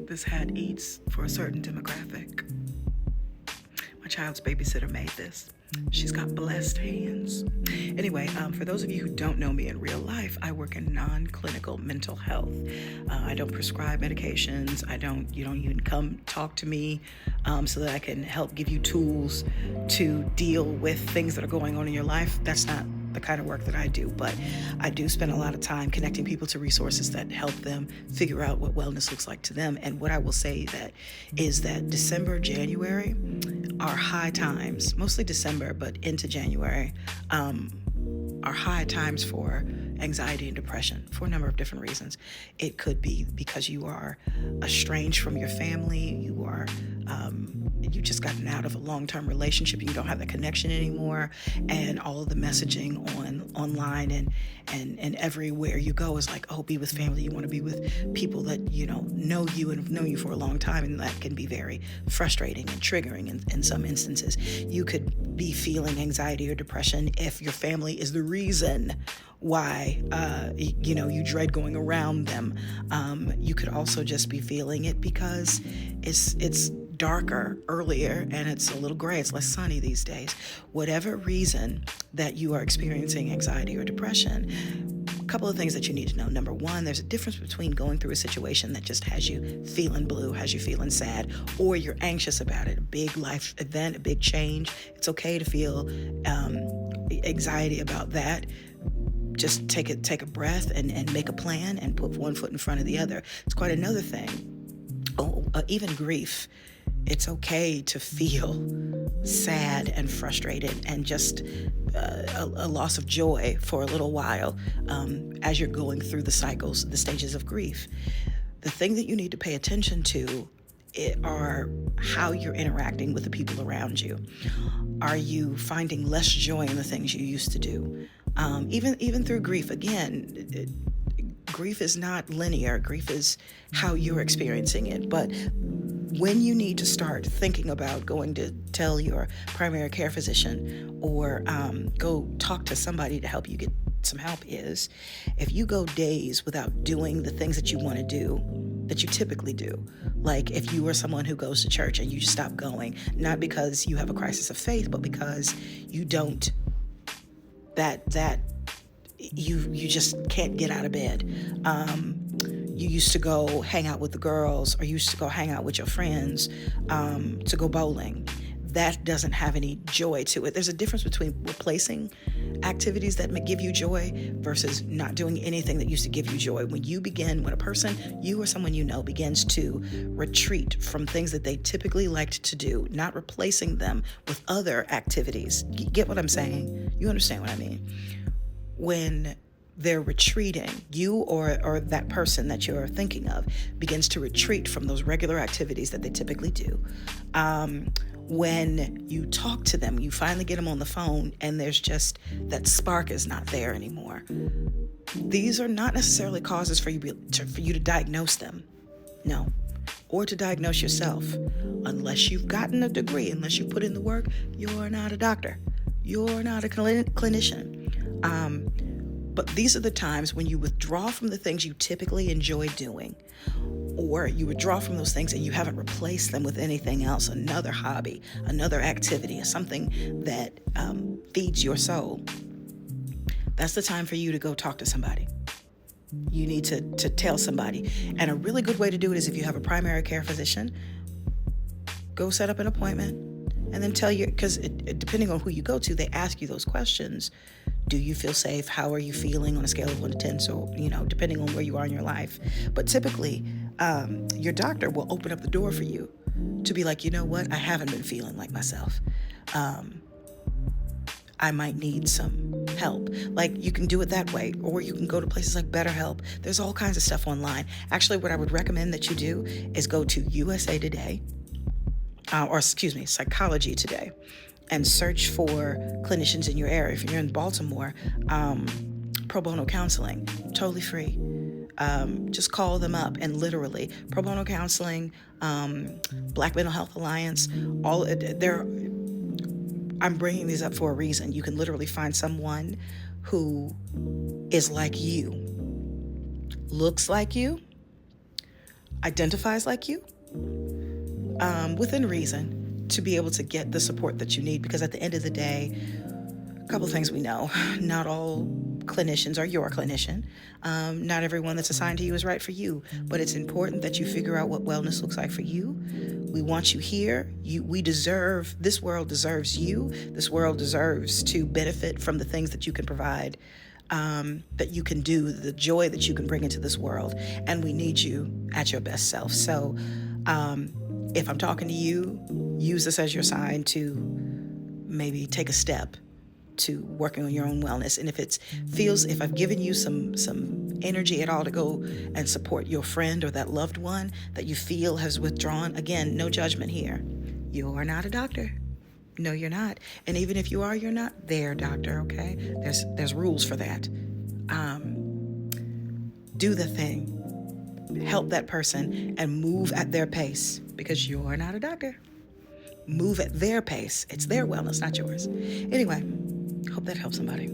This hat eats for a certain demographic. My child's babysitter made this. She's got blessed hands. Anyway, for those of you who don't know me in real life, I work in non-clinical mental health. I don't prescribe medications. You don't even come talk to me so that I can help give you tools to deal with things that are going on in your life. That's not the kind of work that I do, but I do spend a lot of time connecting people to resources that help them figure out what wellness looks like to them. And what I will say is that December, January are high times, mostly December, but into January, are high times for anxiety and depression for a number of different reasons. It could be because you are estranged from your family, you just gotten out of a long-term relationship and you don't have that connection anymore, and all of the messaging online and everywhere you go is like, oh, be with family. You want to be with people that know you and have known you for a long time, and that can be very frustrating and triggering in some instances. You could be feeling anxiety or depression if your family is the reason why you dread going around them. You could also just be feeling it because it's darker earlier and it's a little gray, it's less sunny these days. Whatever reason that you are experiencing anxiety or depression, a couple of things that you need to know. Number one, there's a difference between going through a situation that just has you feeling blue, has you feeling sad, or you're anxious about it, a big life event, a big change. It's okay to feel anxiety about that. Just take a breath and make a plan and put one foot in front of the other. It's quite another thing. Even grief. It's okay to feel sad and frustrated and just a loss of joy for a little while as you're going through the stages of grief. The thing that you need to pay attention to are how you're interacting with the people around you. Are you finding less joy in the things you used to do? Even through grief, again, grief is not linear. Grief is how you're experiencing it. But when you need to start thinking about going to tell your primary care physician or go talk to somebody to help you get some help is if you go days without doing the things that you want to do, that you typically do. Like if you are someone who goes to church and you just stop going, not because you have a crisis of faith, but because you don't, you just can't get out of bed. You used to go hang out with the girls or you used to go hang out with your friends to go bowling. That doesn't have any joy to it. There's a difference between replacing activities that give you joy versus not doing anything that used to give you joy. When a person, you or someone you know, begins to retreat from things that they typically liked to do, not replacing them with other activities. Get what I'm saying? You understand what I mean? When they're retreating, you or that person that you're thinking of begins to retreat from those regular activities that they typically do. When you talk to them, you finally get them on the phone and there's just that spark is not there anymore. These are not necessarily causes for you to diagnose them. No. Or to diagnose yourself. Unless you've gotten a degree, unless you put in the work, you're not a doctor. You're not a clinician. But these are the times when you withdraw from the things you typically enjoy doing, or you withdraw from those things and you haven't replaced them with anything else, another hobby, another activity, something that feeds your soul. That's the time for you to go talk to somebody. You need to tell somebody. And a really good way to do it is if you have a primary care physician, go set up an appointment and then because depending on who you go to, they ask you those questions. Do you feel safe? How are you feeling on a scale of 1 to 10? So, depending on where you are in your life. But typically, your doctor will open up the door for you to be like, you know what? I haven't been feeling like myself. I might need some help. Like you can do it that way, or you can go to places like BetterHelp. There's all kinds of stuff online. Actually, what I would recommend that you do is go to USA Today, Psychology Today, and search for clinicians in your area. If you're in Baltimore, pro bono counseling, totally free. Just call them up and literally pro bono counseling, Black Mental Health Alliance, I'm bringing these up for a reason. You can literally find someone who is like you, looks like you, identifies like you, within reason, to be able to get the support that you need. Because at the end of the day, a couple of things we know: not all clinicians are your clinician. Not everyone that's assigned to you is right for you, but it's important that you figure out what wellness looks like for you. We want you here. This world deserves you. This world deserves to benefit from the things that you can provide, that you can do, the joy that you can bring into this world. And we need you at your best self. So if I'm talking to you, use this as your sign to maybe take a step to working on your own wellness. And if I've given you some energy at all to go and support your friend or that loved one that you feel has withdrawn, again, no judgment here. You are not a doctor. No, you're not. And even if you are, you're not their doctor, okay? There's rules for that. Do the thing. Help that person and move at their pace, because you're not a doctor. Move at their pace. It's their wellness, not yours. Anyway, hope that helps somebody.